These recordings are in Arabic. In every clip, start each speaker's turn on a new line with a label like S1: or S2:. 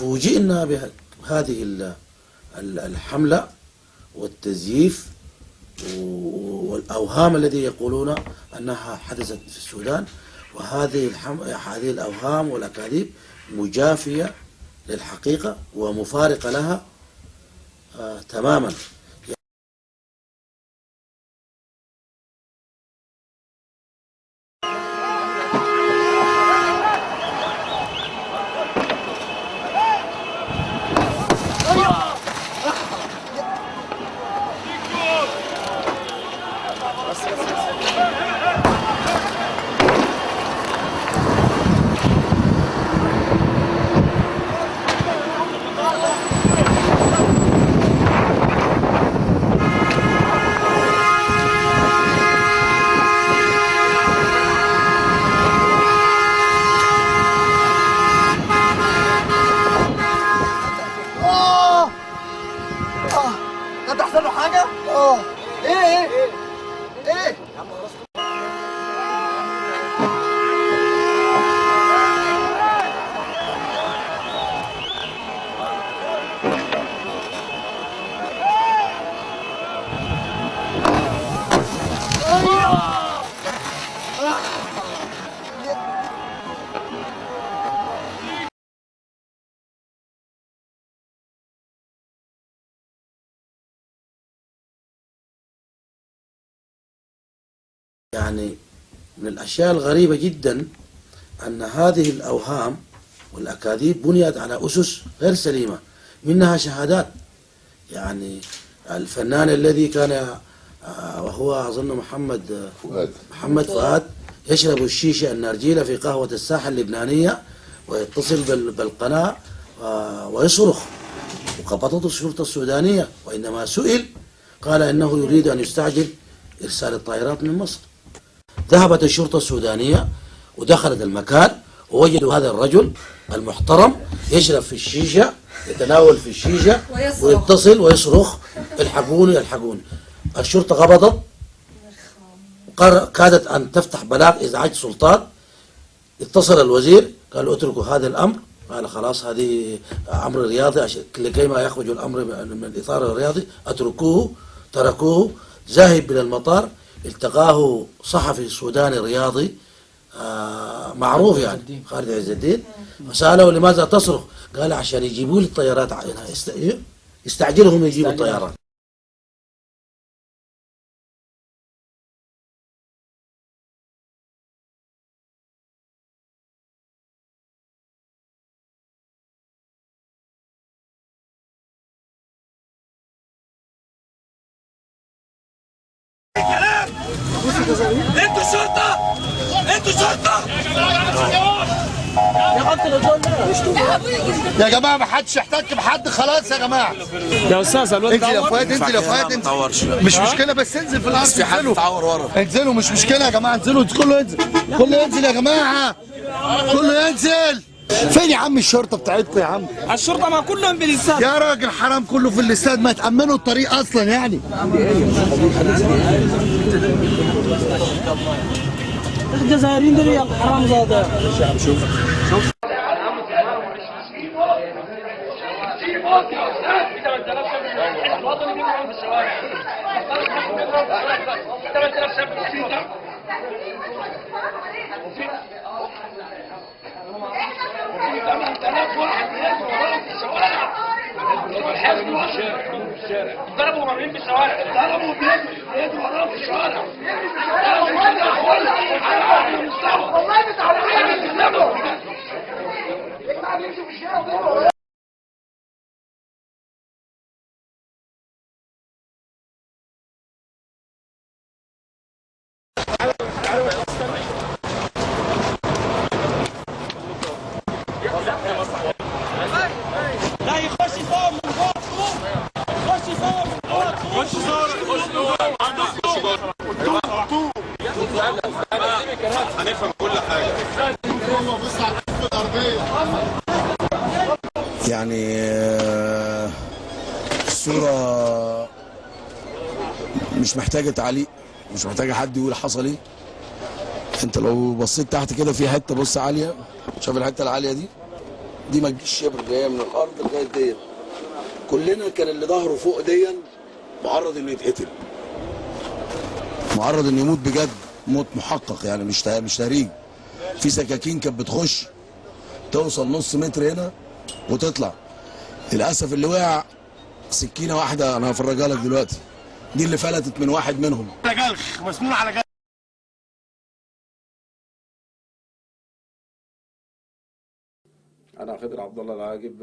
S1: فوجئنا بهذه الحملة والتزييف والأوهام الذي يقولون أنها حدثت في السودان، وهذه هذه الأوهام والأكاذيب مجافية للحقيقة ومفارقة لها تماما.
S2: هتحصل له حاجة؟ ايه
S1: يعني من الأشياء الغريبة جدا أن هذه الأوهام والأكاذيب بنيت على أسس غير سليمة، منها شهادات. يعني الفنان الذي كان وهو أظن محمد فؤاد يشرب الشيشة النارجيلة في قهوة الساحة اللبنانية ويتصل بالقناة ويصرخ، وقبضته الشرطة السودانية، وإنما سئل قال إنه يريد أن يستعجل إرسال الطائرات من مصر. ذهبت الشرطة السودانية ودخلت المكان ووجدوا هذا الرجل المحترم يشرب في الشيشة، يتناول في الشيشة ويتصل ويصرخ الحقوني الحقوني. الشرطة قبضت، كادت أن تفتح بلاغ إزعاج سلطات. اتصل الوزير قال اتركوا هذا الأمر، قال خلاص هذه أمر رياضي لكي ما يخرج الأمر من الإطار الرياضي، اتركوه. تركوه. ذاهب إلى المطار التقاه صحفي سوداني رياضي معروف يعني خالد عز الدين، فسأله لماذا تصرخ؟ قال عشان يجيبوا لي الطيارات، يستعجلهم يجيبوا الطيارات.
S3: انتوا شرطة! انتوا شرطة!
S2: يا جماعة ما حدش يحتك بحد، خلاص يا جماعة.
S3: يا استاذ الواد
S2: انزل يا فؤاد، انزل يا فؤاد، انزل. مش مشكلة بس انزل في الأرض.
S3: في حد اتعور ورا.
S2: انزلوا، مش مشكلة يا جماعة، انزلوا كله ينزل، كله ينزل يا جماعة، كله ينزل. فين يا عم الشرطة بتاعتكم يا عم؟
S3: الشرطة ما كلهم بالاستاد
S2: يا راجل حرام، كله في الاستاد، ما تأمنوا الطريق أصلا يعني.
S3: الجزائريين دول يا حرام زاده. شوف
S4: ضربوا مرمين في الشوارع، ضربوا بيجروا وراهم في الشوارع، والله بتعرفوا لا يخش يصور من فوق، يخش يصور من فوق، يخش يصور هنفهم كل حاجة.
S5: يعني الصورة مش محتاجة تعليق، مش محتاجة حد يقول حصل ايه. انت لو بصيت تحت كده في حتة بص عالية، شوف الحتة العالية دي دي ما تجيش شبر، اللي هي من الارض لغايه دي. كلنا كان اللي ظهره فوق دي معرض انه يتقتل، معرض انه يموت بجد، موت محقق يعني، مش تهريج. في سكاكين كانت بتخش توصل نص متر هنا وتطلع. للاسف اللي وقع سكينه واحده انا هفرجها لك دلوقتي، دي اللي فلتت من واحد منهم.
S2: على جلخ مسنون على جلخ.
S6: أنا خضر عبد الله العاقب،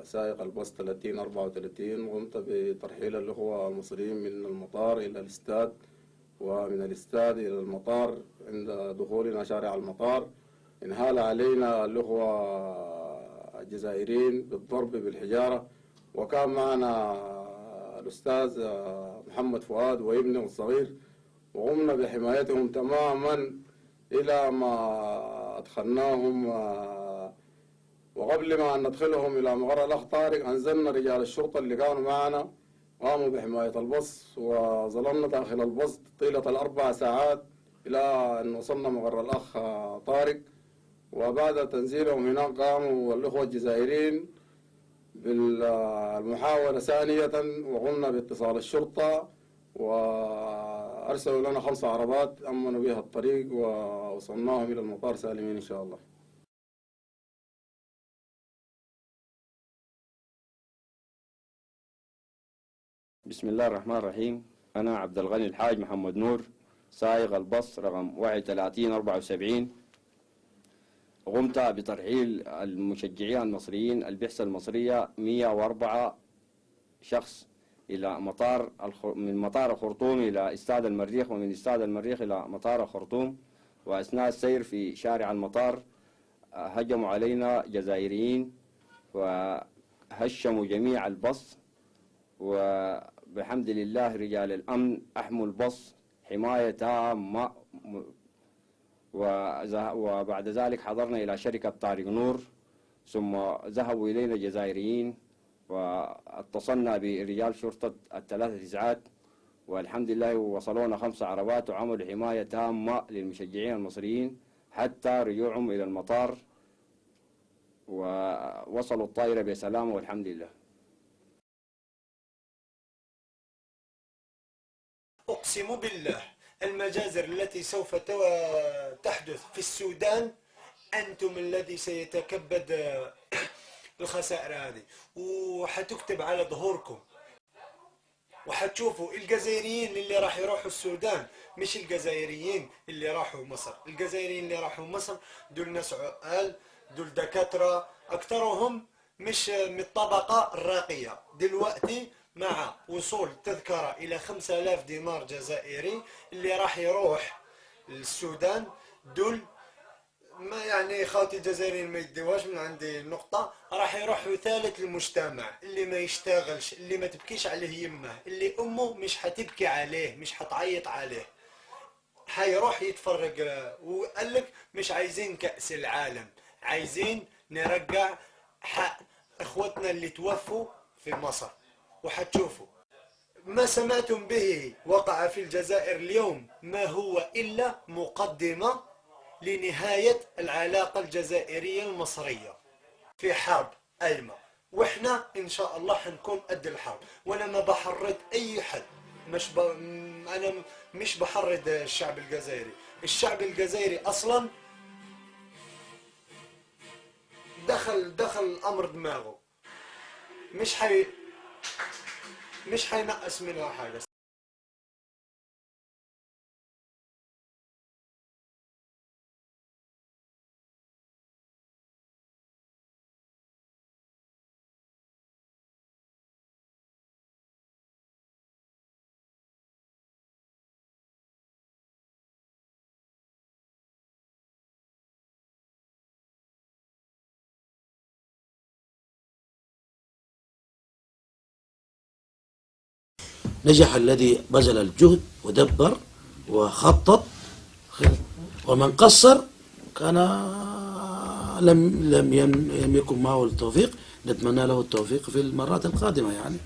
S6: سائق الباص 3034. قمت بترحيل الأخوة المصريين من المطار إلى الاستاد، ومن الاستاد إلى المطار. عند دخولنا شارع المطار انهال علينا الأخوة الجزائريين بالضرب بالحجارة، وكان معنا الأستاذ محمد فؤاد وابنه الصغير، وقمنا بحمايتهم تماما إلى ما أدخلناهم. وقبل ما ندخلهم إلى مغر الأخ طارق أنزلنا رجال الشرطة اللي كانوا معنا، قاموا بحماية البص، وظللنا داخل البص طيلة ال4 ساعات إلى أن وصلنا مغر الأخ طارق. وبعد تنزيلهم هناك قاموا الأخوة الجزائريين بالمحاولة ثانية، وقمنا باتصال الشرطة وأرسلوا لنا 5 عربات أمنوا بها الطريق، ووصلناهم إلى المطار سالمين إن شاء الله.
S7: بسم الله الرحمن الرحيم. أنا عبد الغني الحاج محمد نور، سائق الباص رقم 3174. قمت بترحيل المشجعين المصريين البعثة المصرية 104 شخص إلى من مطار الخرطوم إلى استاد المريخ، ومن استاد المريخ إلى مطار الخرطوم. وأثناء السير في شارع المطار هجموا علينا جزائريين وهشموا جميع الباص، وبحمد الله رجال الأمن أحموا الباص حماية تامة. وبعد ذلك حضرنا إلى شركة طارق نور، ثم ذهبوا إلينا جزائريين واتصلنا برجال شرطة ال3 والحمد لله وصلونا 5 عربات وعملوا حماية تامة للمشجعين المصريين حتى رجوعهم إلى المطار، ووصلوا الطائرة بسلامة والحمد لله.
S8: أقسم بالله المجازر التي سوف تحدث في السودان أنتم الذي سيتكبد الخسائر هذه، وحتكتب على ظهوركم، وحتشوفوا الجزائريين اللي راح يروحوا السودان مش الجزائريين اللي راحوا مصر. الجزائريين اللي راحوا مصر دول ناس عقال، دول دكاترة، أكثرهم مش من الطبقة الراقية. دلوقتي مع وصول تذكرة إلى 5000 دينار جزائري اللي راح يروح للسودان، دول ما يعني خاوتي الجزائريين ما يديوهاش من عندي نقطة، راح يروحوا ثالث المجتمع، اللي ما يشتغلش، اللي ما تبكيش عليه يمه، اللي أمه مش حتبكي عليه، مش حتعيط عليه، حيروح يتفرج. وقال لك مش عايزين كأس العالم، عايزين نرجع حق اخوتنا اللي توفوا في مصر. وحتشوفوا ما سمعتم به وقع في الجزائر اليوم ما هو إلا مقدمة لنهاية العلاقة الجزائرية المصرية في حرب قايمة، وإحنا إن شاء الله حنكون قد الحرب. وأنا ما بحرض أي حد، أنا مش بحرض الشعب الجزائري. الشعب الجزائري أصلا دخل الأمر دماغه، مش حينقص منها حاجة.
S1: نجح الذي بذل الجهد ودبر وخطط، ومن قصر كان لم يكن معه التوفيق. نتمنى له التوفيق في المرات القادمة يعني.